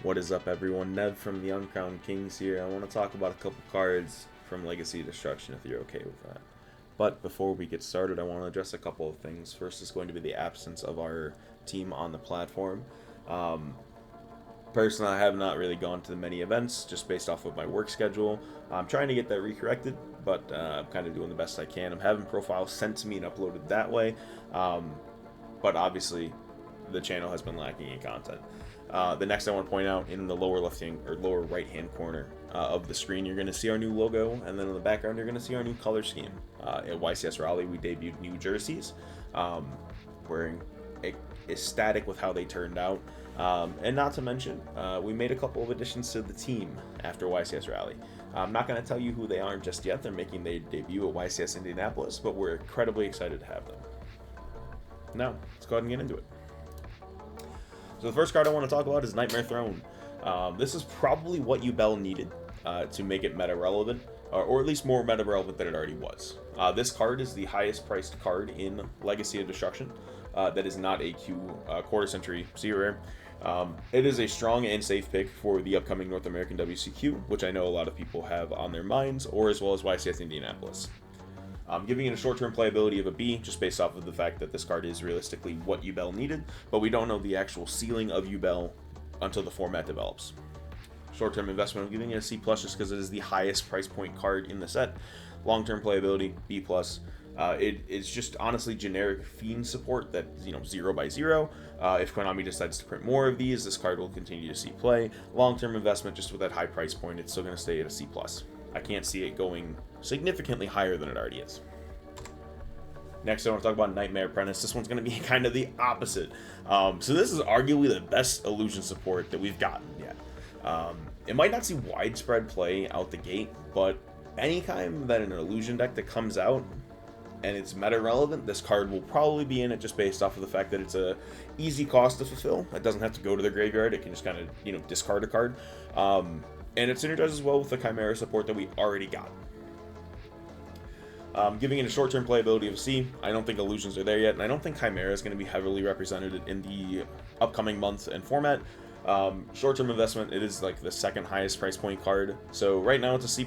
What is up, everyone? Nev from the Uncrowned Kings here. I want to talk about a couple cards from Legacy Destruction if you're okay with that. But before we get started, I want to address a couple of things. First is going to be the absence of our team on the platform. Personally, I have not really gone to many events just based off of my work schedule. I'm trying to get that recorrected, but I'm kind of doing the best I can. I'm having profiles sent to me and uploaded that way. But obviously, the channel has been lacking in content. The next I want to point out, in the lower left hand or lower right hand corner of the screen, you're going to see our new logo, and then in the background you're going to see our new color scheme. At YCS Raleigh, we debuted new jerseys. We're ecstatic with how they turned out, and not to mention, we made a couple of additions to the team after YCS Raleigh. I'm not going to tell you who they are just yet. They're making their debut at YCS Indianapolis, but we're incredibly excited to have them. Now, let's go ahead and get into it. So the first card I want to talk about is Nightmare Throne. This is probably what Ubel needed to make it meta relevant, or at least more meta relevant than it already was. This card is the highest priced card in Legacy of Destruction. That is not a Q quarter century C rare. It is a strong and safe pick for the upcoming North American WCQ, which I know a lot of people have on their minds, or as well as YCS Indianapolis. I'm giving it a short-term playability of a B, just based off of the fact that this card is realistically what Ubel needed, but we don't know the actual ceiling of Ubel until the format develops. Short-term investment, I'm giving it a C+, just because it is the highest price point card in the set. Long-term playability, B+. It's just honestly generic Fiend support that, 0 by 0. If Konami decides to print more of these, this card will continue to see play. Long-term investment, just with that high price point, it's still going to stay at a C+. I can't see it going significantly higher than it already is. Next, I want to talk about Nightmare Apprentice. This one's going to be kind of the opposite. So this is arguably the best illusion support that we've gotten yet. It might not see widespread play out the gate, but anytime that an illusion deck that comes out and it's meta relevant, this card will probably be in it, just based off of the fact that it's a easy cost to fulfill. It doesn't have to go to the graveyard. It can just kind of discard a card. And it synergizes well with the Chimera support that we already got. Giving it a short-term playability of C. I don't think illusions are there yet, and I don't think Chimera is going to be heavily represented in the upcoming month and format. Short-term investment, it is like the second highest price point card. So right now it's a C+,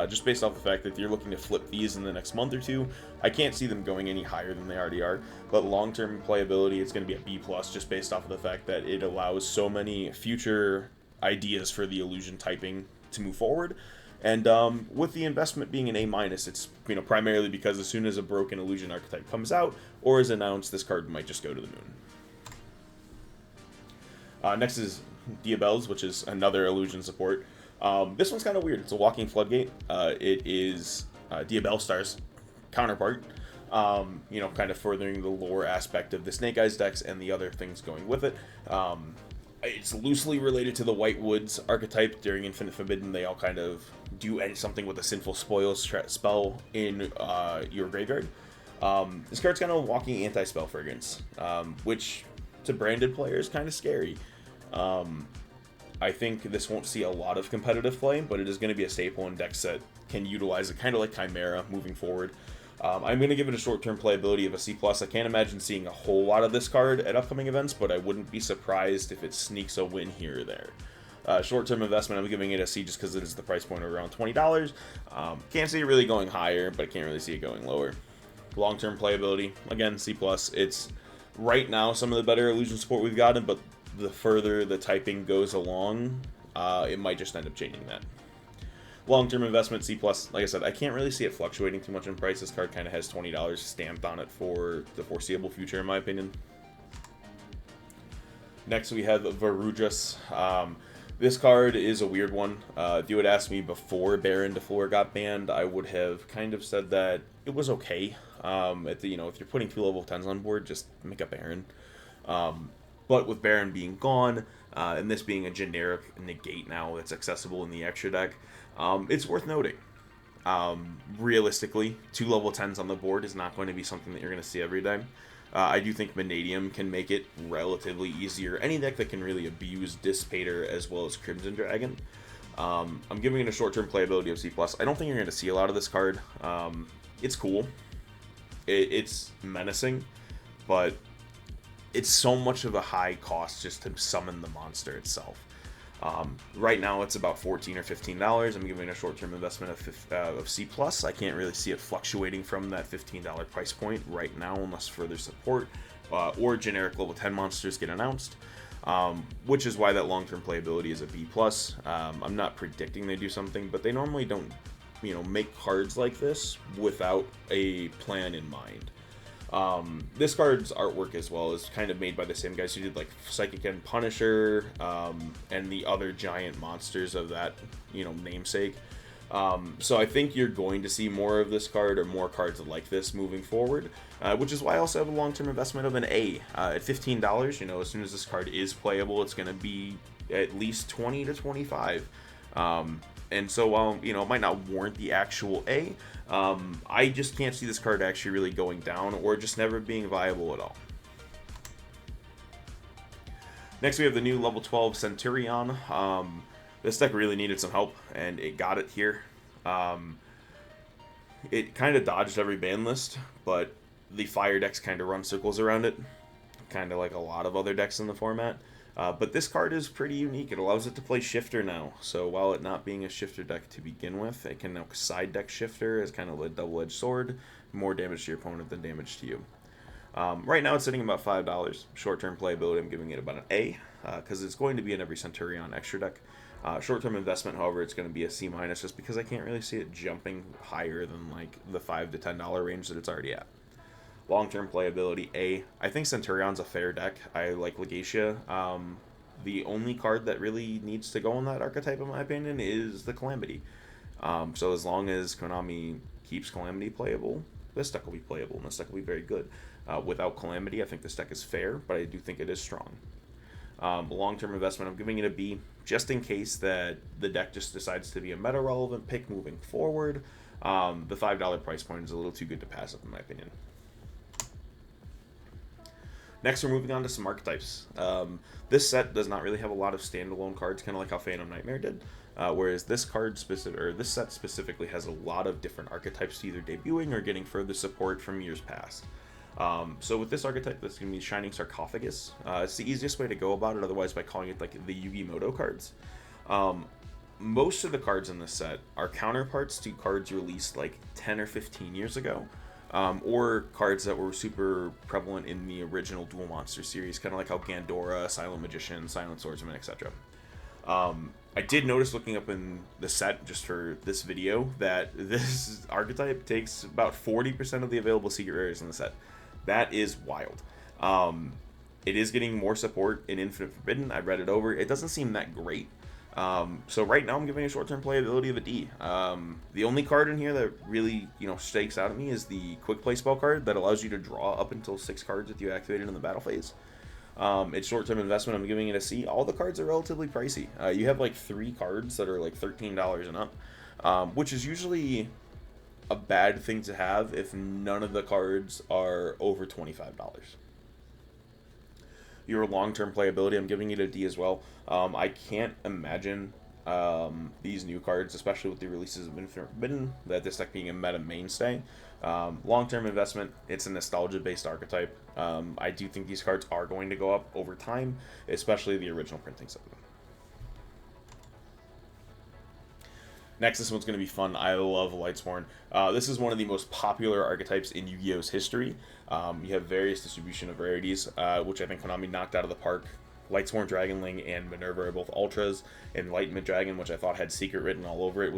just based off the fact that if you're looking to flip these in the next month or two, I can't see them going any higher than they already are. But long-term playability, it's going to be a B+, just based off of the fact that it allows so many future ideas for the illusion typing to move forward, and with the investment being an A-, it's primarily because as soon as a broken illusion archetype comes out or is announced, this card might just go to the moon. Next is Diabels, which is another illusion support. This one's kind of weird. It's a walking floodgate. It is Diabelstar's counterpart, kind of furthering the lore aspect of the Snake Eyes decks and the other things going with it. It's loosely related to the White Woods archetype. During Infinite Forbidden, they all kind of do something with a Sinful Spoils spell in your graveyard. This card's kind of a walking anti-spell fragrance, which to branded players kind of scary. I think this won't see a lot of competitive play, but it is going to be a staple in decks that can utilize it, kind of like Chimera moving forward. I'm going to give it a short-term playability of a C+. I can't imagine seeing a whole lot of this card at upcoming events, but I wouldn't be surprised if it sneaks a win here or there. Short-term investment, I'm giving it a C just because it is the price point of around $20. Can't see it really going higher, but I can't really see it going lower. Long-term playability, again, C+. It's right now some of the better illusion support we've gotten, but the further the typing goes along, it might just end up changing that. Long-term investment, C+. Like I said, I can't really see it fluctuating too much in price. This card kind of has $20 stamped on it for the foreseeable future, in my opinion. Next, we have Varudras. This card is a weird one. If you had asked me before Baron DeFleur got banned, I would have kind of said that it was okay. If you're putting 2 level 10s on board, just make a Baron. But with Baron being gone, and this being a generic negate now that's accessible in the extra deck, it's worth noting. Realistically, 2 level 10s on the board is not going to be something that you're going to see every day. I do think Vanadium can make it relatively easier. Any deck that can really abuse Dissipator as well as Crimson Dragon. I'm giving it a short-term playability of C+. I don't think you're going to see a lot of this card. It's cool. It's menacing, but it's so much of a high cost just to summon the monster itself. Right now it's about $14 or $15. I'm giving a short-term investment of C+. I can't really see it fluctuating from that $15 price point right now unless further support or generic level 10 monsters get announced. Which is why that long-term playability is a B+. I'm not predicting they do something, but they normally don't, make cards like this without a plan in mind. This card's artwork as well is kind of made by the same guys who did like Psychic and Punisher, and the other giant monsters of that, namesake. So I think you're going to see more of this card or more cards like this moving forward, which is why I also have a long-term investment of an A. At $15, as soon as this card is playable, it's going to be at least 20 to 25. And so while, it might not warrant the actual A, I just can't see this card actually really going down or just never being viable at all. Next we have the new level 12 Centurion. This deck really needed some help, and it got it here. It kind of dodged every ban list, but the fire decks kind of run circles around it, kind of like a lot of other decks in the format. But this card is pretty unique. It allows it to play Shifter now. So while it not being a Shifter deck to begin with, it can now side deck Shifter as kind of a double-edged sword. More damage to your opponent than damage to you. Right now it's sitting about $5. Short-term playability, I'm giving it about an A, because it's going to be in every Centurion extra deck. Short-term investment, however, it's going to be a C- just because I can't really see it jumping higher than like the $5 to $10 range that it's already at. Long-term playability, A. I think Centurion's a fair deck. I like Legacia. The only card that really needs to go on that archetype, in my opinion, is the Calamity. So as long as Konami keeps Calamity playable, this deck will be playable, and this deck will be very good. Without Calamity, I think this deck is fair, but I do think it is strong. Long-term investment, I'm giving it a B, just in case that the deck just decides to be a meta-relevant pick moving forward. The $5 price point is a little too good to pass up, in my opinion. Next, we're moving on to some archetypes. This set does not really have a lot of standalone cards, kind of like how Phantom Nightmare did. Whereas this this set specifically has a lot of different archetypes either debuting or getting further support from years past. So with this archetype, that's going to be Shining Sarcophagus. It's the easiest way to go about it, otherwise by calling it like the Yu-Gi-Moto cards. Most of the cards in this set are counterparts to cards released like 10 or 15 years ago. Or cards that were super prevalent in the original Duel Monster series, kind of like how Gandora, Silent Magician, Silent Swordsman, etc. I did notice looking up in the set just for this video that this archetype takes about 40% of the available secret rares in the set. That is wild. It is getting more support in Infinite Forbidden. I read it over. It doesn't seem that great. So right now I'm giving a short-term playability of a D. The only card in here that really, stakes out at me is the quick play spell card that allows you to draw up until 6 cards with you activated in the battle phase. It's short-term investment, I'm giving it a C. All the cards are relatively pricey. You have like 3 cards that are like $13 and up, which is usually a bad thing to have if none of the cards are over $25. Your long-term playability, I'm giving it a D as well. I can't imagine these new cards, especially with the releases of Infinite Forbidden, that this deck being a meta mainstay. Long-term investment, it's a nostalgia-based archetype. I do think these cards are going to go up over time, especially the original printings of them. Next, this one's going to be fun. I love Lightsworn. This is one of the most popular archetypes in Yu-Gi-Oh's history. You have various distribution of rarities, which I think Konami knocked out of the park. Lightsworn Dragonling and Minerva are both ultras. Enlightenment Dragon, which I thought had secret written all over it,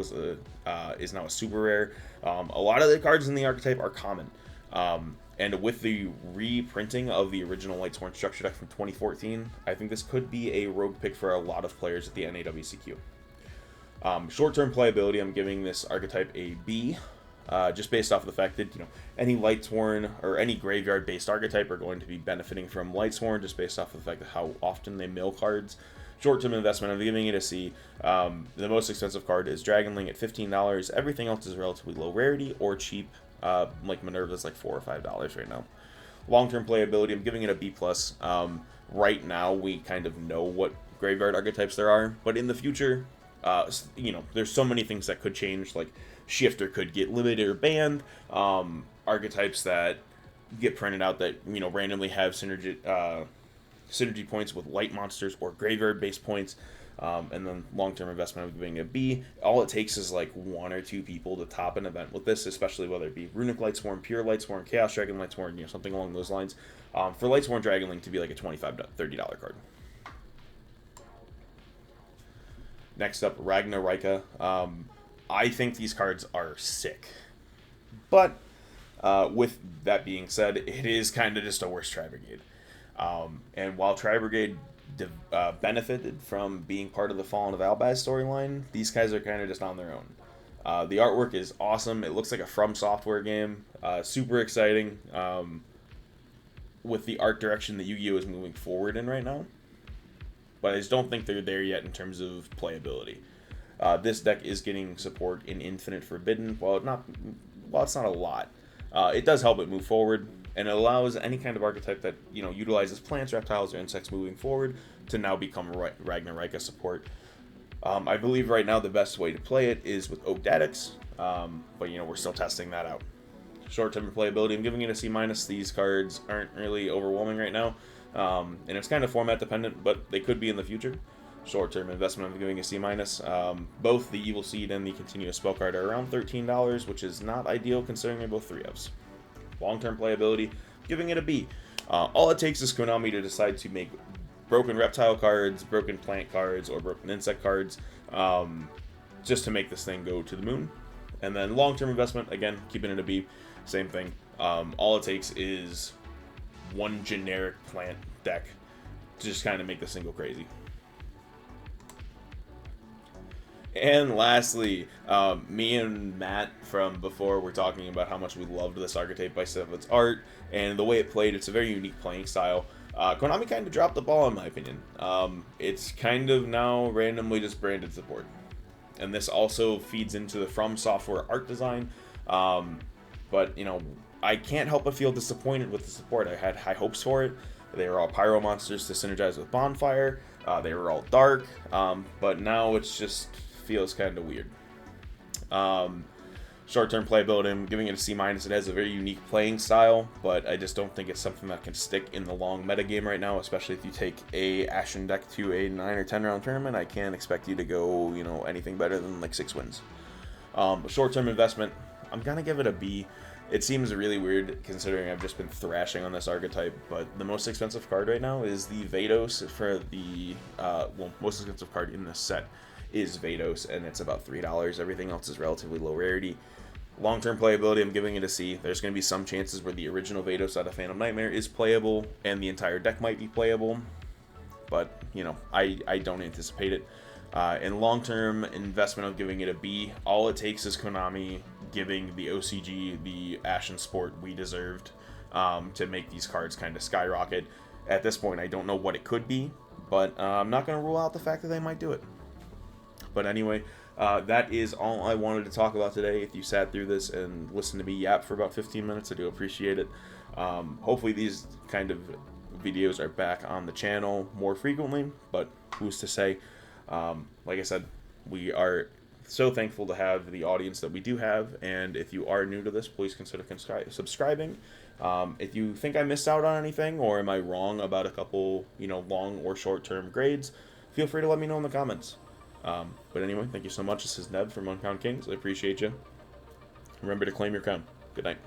is now a super rare. A lot of the cards in the archetype are common. And with the reprinting of the original Lightsworn structure deck from 2014, I think this could be a rogue pick for a lot of players at the NAWCQ. Short-term playability, I'm giving this archetype a B, just based off of the fact that, any Lightsworn or any graveyard-based archetype are going to be benefiting from Lightsworn, just based off of the fact of how often they mill cards. Short-term investment, I'm giving it a C. The most expensive card is Dragonling at $15. Everything else is relatively low rarity or cheap, like Minerva's like $4 or $5 right now. Long-term playability, I'm giving it a B+. Right now, we kind of know what graveyard archetypes there are, but in the future, there's so many things that could change, like Shifter could get limited or banned, synergy, archetypes that get printed out that, randomly have synergy points with light monsters or graveyard based points. And then long-term investment of giving it a B. All it takes is like 1 or 2 people to top an event with this, especially whether it be Runic Lightsworn, Pure Lightsworn, Chaos Dragon Lightsworn, something along those lines. For Lightsworn Dragonling to be like a $25 to $30 card. Next up, Ragnar Rika. I think these cards are sick. But with that being said, it is kind of just a worse Tri-Brigade. And while Tri-Brigade benefited from being part of the Fallen of Albaz storyline, these guys are kind of just on their own. The artwork is awesome. It looks like a From Software game. Super exciting with the art direction that Yu-Gi-Oh! Is moving forward in right now. But I just don't think they're there yet in terms of playability. This deck is getting support in Infinite Forbidden. While it's not a lot, it does help it move forward, and it allows any kind of archetype that utilizes plants, reptiles, or insects moving forward to now become Ragnar Rika support. I believe right now the best way to play it is with Oakdadix, but we're still testing that out. Short-term playability, I'm giving it a C-. These cards aren't really overwhelming right now, and it's kind of format dependent, but they could be in the future. Short-term investment, I'm giving a C-. Both the Evil Seed and the Continuous Spell card are around $13, which is not ideal considering they're both 3-ofs. Long-term playability, giving it a B. All it takes is Konami to decide to make broken reptile cards, broken plant cards, or broken insect cards, just to make this thing go to the moon. And then long-term investment, again, keeping it a B, same thing. All it takes is one generic plant deck to just kind of make this thing go crazy. And lastly, me and Matt from before were talking about how much we loved this archetype by of its art and the way it played. It's a very unique playing style. Konami kind of dropped the ball in my opinion. It's kind of now randomly just branded support. And this also feeds into the From Software art design. But, I can't help but feel disappointed with the support. I had high hopes for it. They were all pyro monsters to synergize with Bonfire. They were all dark. But now it's just feels kind of weird. Short-term playability, I'm giving it a C-. It has a very unique playing style, but I just don't think it's something that can stick in the long metagame right now, especially if you take a Ashen deck to a 9 or 10 round tournament. I can't expect you to go, anything better than like 6 wins. Short-term investment, I'm gonna give it a B. It seems really weird considering I've just been thrashing on this archetype, but the most expensive card right now is the Vados for the, most expensive card in this set is Vados, and it's about $3. Everything else is relatively low rarity. Long-term playability, I'm giving it a C. There's going to be some chances where the original Vados out of Phantom Nightmare is playable, and the entire deck might be playable, but, I don't anticipate it. And long-term investment, I'm giving it a B. All it takes is Konami giving the OCG the Ashen Sport we deserved to make these cards kind of skyrocket. At this point, I don't know what it could be, but I'm not going to rule out the fact that they might do it. But anyway, that is all I wanted to talk about today. If you sat through this and listened to me yap for about 15 minutes, I do appreciate it. Hopefully these kind of videos are back on the channel more frequently, but who's to say? Like I said, we are so thankful to have the audience that we do have, and if you are new to this, please consider subscribing. If you think I missed out on anything, or am I wrong about a couple, long or short-term grades, feel free to let me know in the comments. But anyway, thank you so much. This is Neb from Uncrowned Kings. I appreciate you. Remember to claim your crown. Good night.